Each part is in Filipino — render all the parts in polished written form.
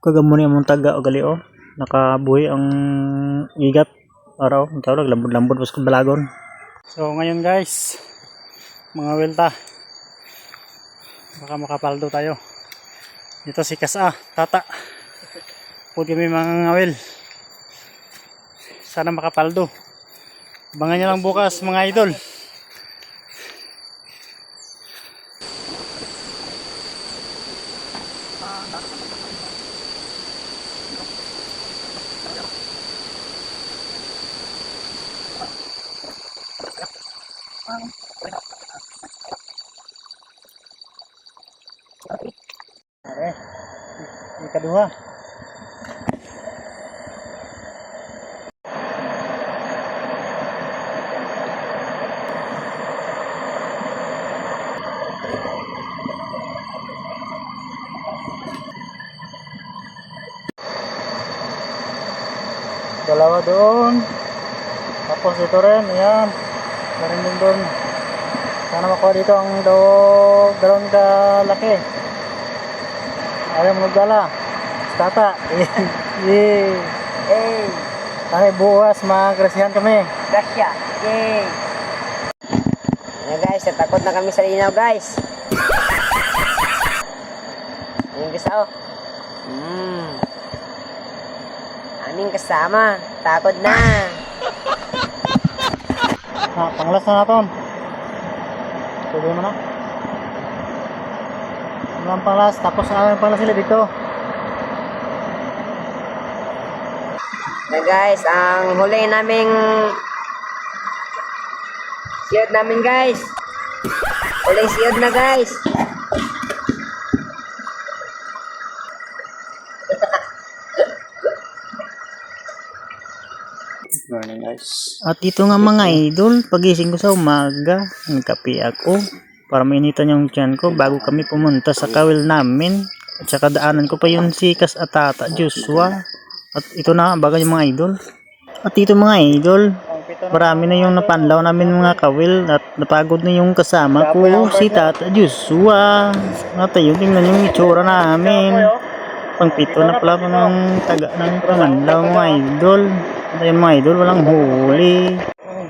Kagamuni among taga o gali o. Nakabuhi ang igat araw. Ang tawag lambod-lambod pas ko balagon. So ngayon guys, mga welta. Baka makapaldo tayo. Dito si Kasa, tata. Pwede kami mga ngawil. Sana makapaldo. Abangan nyo lang bukas mga idol. Ikaduha. Dalawa doon. Tapos ito rin, ayan. Meron din doon. Sana makuha dito ang dalawang kalaki. Ayaw mo nagdala. Tata. Yay. Hey. Sana bukas mag-grasyahan kami. Grasya. Yay. Ayan guys, natakot na kami sa linaw guys. Ayan guys oh. Aming kasama. Takot na. Panglas na natin. Pwede mo na. Ang panglas. Tapos ang panglas sila dito. Na guys, ang huli naming siyod namin guys. Huling siyod na guys. Morning guys. At ito nga mga idol, pagising ko sa umaga, nagkape ako para mainitan yung tiyan ko bago kami pumunta sa kawil namin. At saka daanan ko pa yung si Kas at Tata Joshua. At ito na baga yung mga idol. At ito mga idol, marami na yung napanlaw namin mga kawil at napagod na yung kasama ko si Tata Joshua. At ayun, tingnan yung itsura namin. Pangpito na pala ng taga ng panganlaw mga idol. At ayun mga idol, walang huli.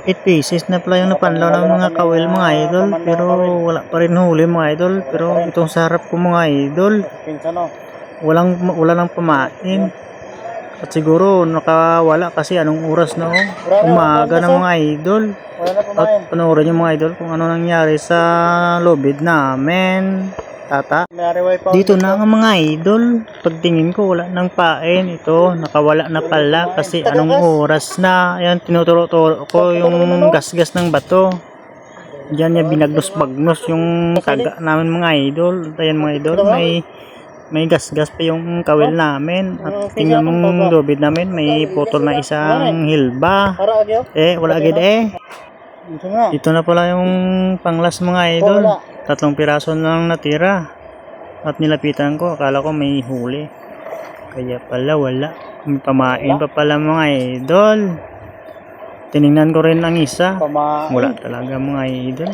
8 pieces na pala yung napanlaw ng mga kawil mga idol. Pero wala pa rin huli mga idol. Pero itong sarap ko mga idol, wala nang pamain. At siguro nakawala kasi anong oras na umaga ng mga idol. At panoorin yung mga idol kung ano nangyari sa lobid namin. Tata. Dito na nga mga idol. Pagtingin ko wala nang pain. Ito nakawala na pala kasi anong oras na. Ayan tinuturo-turo ko yung gasgas ng bato. Diyan niya binagnos-bagnos yung taga namin mga idol. Ayan mga idol, may gasgas pa yung kawil namin. At tingnan mong lobid namin, may putol na isang hilba. Wala agad Ito na pala yung panglas mga idol. 3 piraso lang natira. At nilapitan ko, akala ko may huli. Kaya pala wala. May pamain pa pala mga idol. Tiningnan ko rin ang isa. Wala talaga mga idol.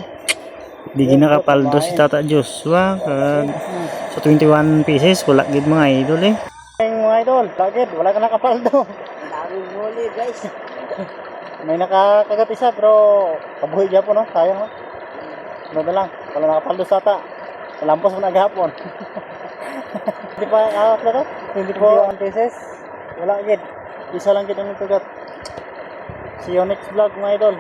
Di ginakapaldo si Tata Joshua. Sa 21 pieces, wala gid mga idol mga idol, lagid, wala ka nakapaldo. Daming huli guys. May nakakagat isa pero kabuhi dyan po no, sayang no. Ano na lang, wala nakapaldo sa Tata. Malampos mo na gahapon. Hindi pa ahot na to? 21 pieces, wala gid. Isa lang gid ang nagkagat. See you next vlog mga idol.